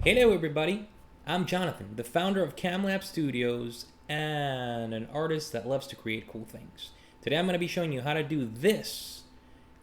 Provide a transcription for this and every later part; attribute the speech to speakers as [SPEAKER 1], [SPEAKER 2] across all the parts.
[SPEAKER 1] Hello everybody, I'm Jonathan, the founder of CamLab Studios and an artist that loves to create cool things. Today I'm going to be showing you how to do this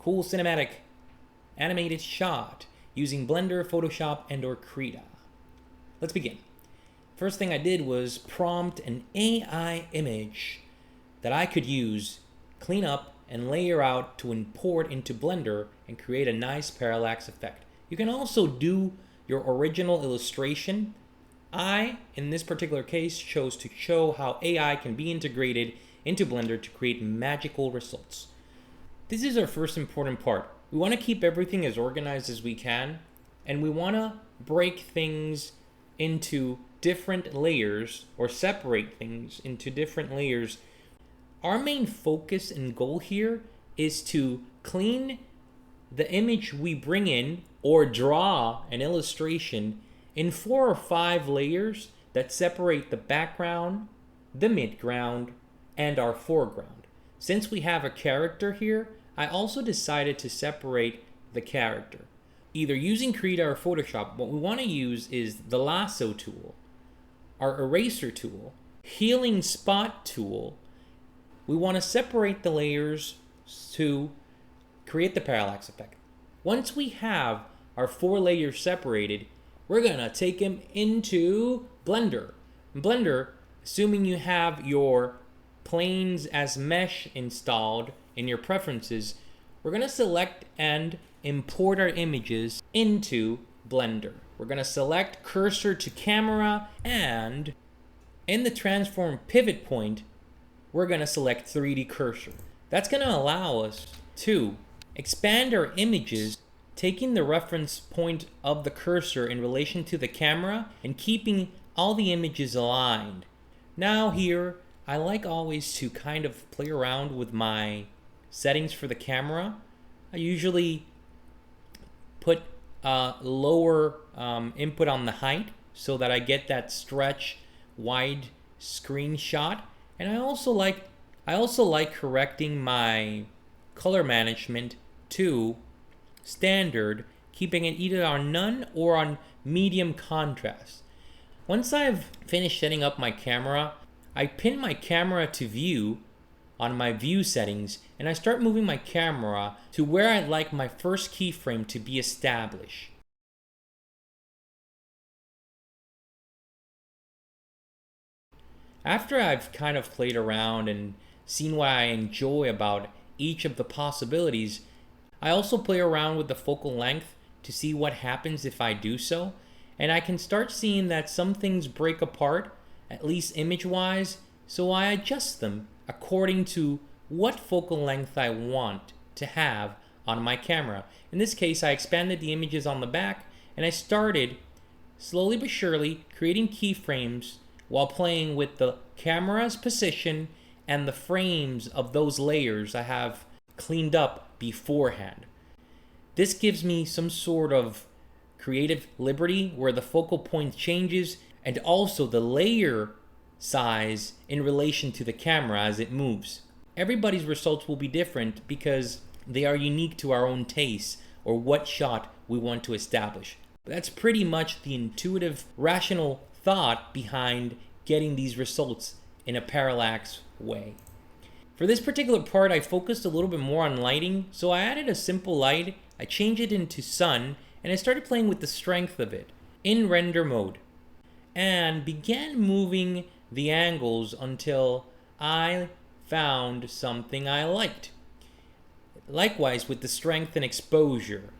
[SPEAKER 1] cool cinematic animated shot using Blender, Photoshop, and/or Krita. Let's begin. First thing I did was prompt an AI image that I could use, clean up, and layer out to import into Blender and create a nice parallax effect. You can also do your original illustration. I, in this particular case, chose to show how AI can be integrated into Blender to create magical results. This is our first important part. We want to keep everything as organized as we can, and we want to break things into different layers or separate things into different layers. Our main focus and goal here is to clean the image we bring in or draw an illustration in 4 or 5 layers that separate the background, the midground, and our foreground. Since we have a character here, I also decided to separate the character. Either using Krita or Photoshop, what we want to use is the lasso tool, our eraser tool, healing spot tool. We want to separate the layers to create the parallax effect. Once we have our 4 layers separated, we're gonna take them into Blender. In Blender, assuming you have your planes as mesh installed in your preferences, we're gonna select and import our images into Blender. We're gonna select cursor to camera, and in the transform pivot point, we're gonna select 3D cursor. That's gonna allow us to expand our images, taking the reference point of the cursor in relation to the camera and keeping all the images aligned. Now here, I like always to kind of play around with my settings for the camera. I usually put lower input on the height so that I get that stretch wide screen shot. And I also like correcting my color management to standard, keeping it either on none or on medium contrast. Once I've finished setting up my camera, I pin my camera to view on my view settings, and I start moving my camera to where I'd like my first keyframe to be established. After I've kind of played around and seen what I enjoy about each of the possibilities, I also play around with the focal length to see what happens if I do so, and I can start seeing that some things break apart, at least image-wise, so I adjust them according to what focal length I want to have on my camera. In this case, I expanded the images on the back, and I started slowly but surely creating keyframes while playing with the camera's position and the frames of those layers I have cleaned up beforehand. This gives me some sort of creative liberty where the focal point changes and also the layer size in relation to the camera as it moves. Everybody's results will be different because they are unique to our own taste or what shot we want to establish. But that's pretty much the intuitive, rational thought behind getting these results in a parallax way. For this particular part, I focused a little bit more on lighting, so I added a simple light, I changed it into sun, and I started playing with the strength of it in render mode, and began moving the angles until I found something I liked. Likewise with the strength and exposure.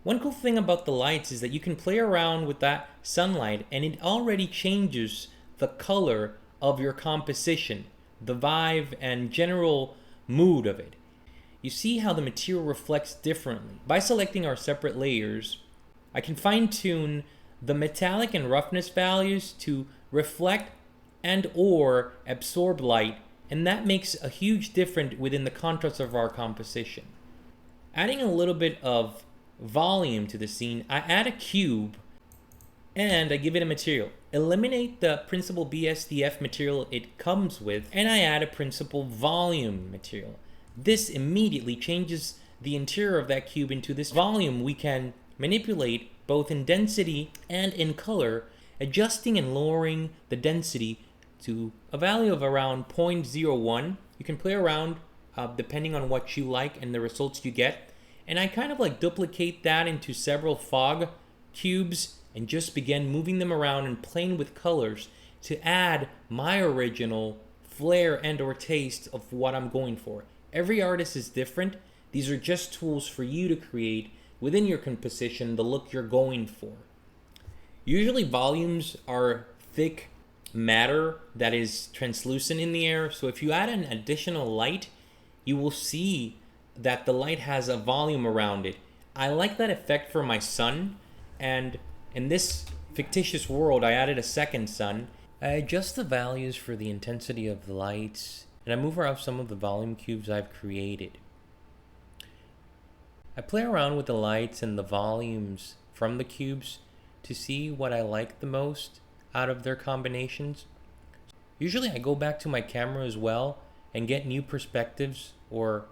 [SPEAKER 1] One cool thing about the lights is that you can play around with that sunlight and it already changes the color of your composition, the vibe and general mood of it. You see how the material reflects differently. By selecting our separate layers, I can fine-tune the metallic and roughness values to reflect and or absorb light, and that makes a huge difference within the contrast of our composition. Adding a little bit of volume to the scene, I add a cube and I give it a material. Eliminate the principal BSDF material it comes with, and I add a principal volume material. This immediately changes the interior of that cube into this volume we can manipulate both in density and in color, adjusting and lowering the density to a value of around 0.01. You can play around depending on what you like and the results you get. And I kind of like duplicate that into several fog cubes and just begin moving them around and playing with colors to add my original flair and or taste of what I'm going for. Every artist is different. These are just tools for you to create within your composition the look you're going for. Usually volumes are thick matter that is translucent in the air, so if you add an additional light, you will see that the light has a volume around it. I like that effect for my sun, and in this fictitious world I added a second sun. I adjust the values for the intensity of the lights, and I move around some of the volume cubes I've created. I play around with the lights and the volumes from the cubes to see what I like the most out of their combinations. Usually I go back to my camera as well and get new perspectives or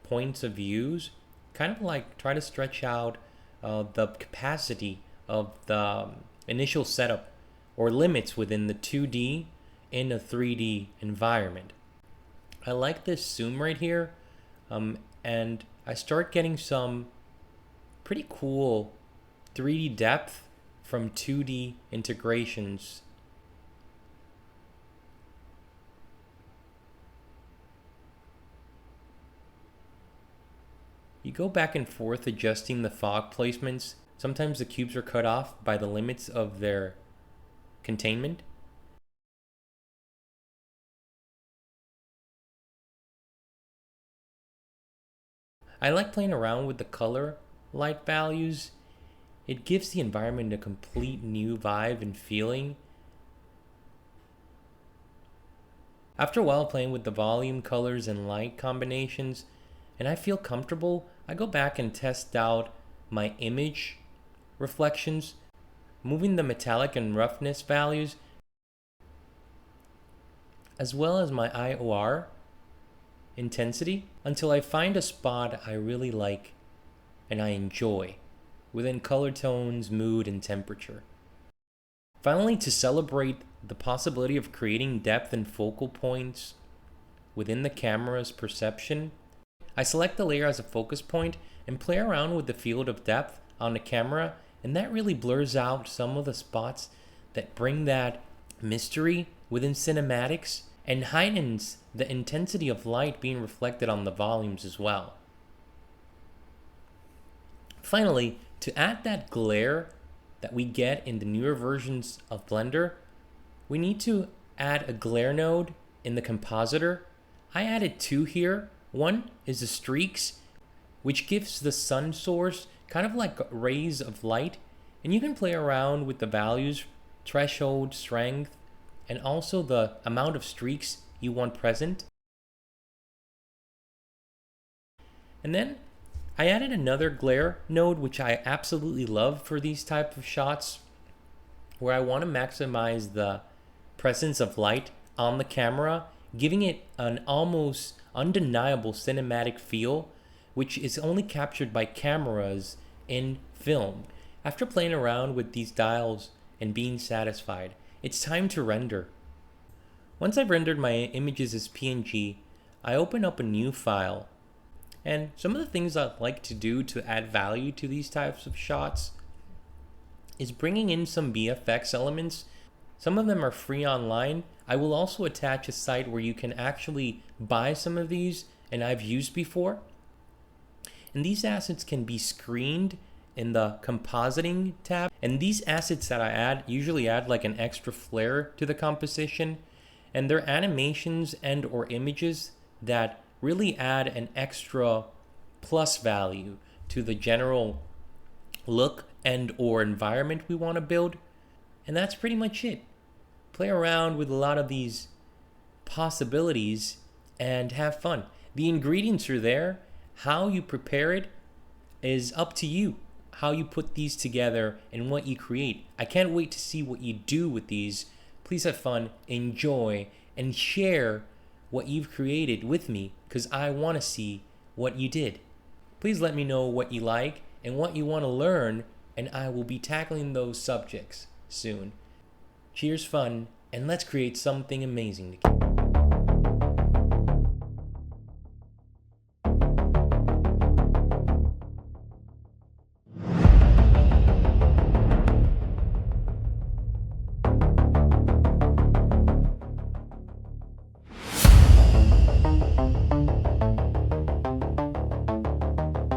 [SPEAKER 1] points of views, kind of like try to stretch out the capacity of the initial setup or limits within the 2D in a 3D environment. I like this zoom right here, and I start getting some pretty cool 3D depth from 2D integrations. You go back and forth adjusting the fog placements. Sometimes the cubes are cut off by the limits of their containment. I like playing around with the color light values. It gives the environment a complete new vibe and feeling. After a while playing with the volume, colors, and light combinations, and I feel comfortable, I go back and test out my image reflections, moving the metallic and roughness values, as well as my IOR intensity, until I find a spot I really like and I enjoy within color tones, mood, and temperature. Finally, to celebrate the possibility of creating depth and focal points within the camera's perception, I select the layer as a focus point and play around with the field of depth on the camera, and that really blurs out some of the spots that bring that mystery within cinematics and heightens the intensity of light being reflected on the volumes as well. Finally, to add that glare that we get in the newer versions of Blender, we need to add a glare node in the compositor. I added two here. One is the streaks, which gives the sun source kind of like rays of light, and you can play around with the values, threshold, strength, and also the amount of streaks you want present. And then I added another glare node, which I absolutely love for these type of shots, where I want to maximize the presence of light on the camera, giving it an almost undeniable cinematic feel, which is only captured by cameras in film. After playing around with these dials and being satisfied, it's time to render. Once I've rendered my images as PNG, I open up a new file. And some of the things I'd like to do to add value to these types of shots is bringing in some VFX elements. Some of them are free online. I will also attach a site where you can actually buy some of these, and I've used before. And these assets can be screened in the compositing tab. And these assets that I add usually add like an extra flair to the composition. And they're animations and or images that really add an extra plus value to the general look and or environment we want to build. And that's pretty much it. Play around with a lot of these possibilities and have fun. The ingredients are there. How you prepare it is up to you. How you put these together and what you create. I can't wait to see what you do with these. Please have fun, enjoy, and share what you've created with me, because I want to see what you did. Please let me know what you like and what you want to learn and I will be tackling those subjects soon. Cheers, fun, and let's create something amazing together.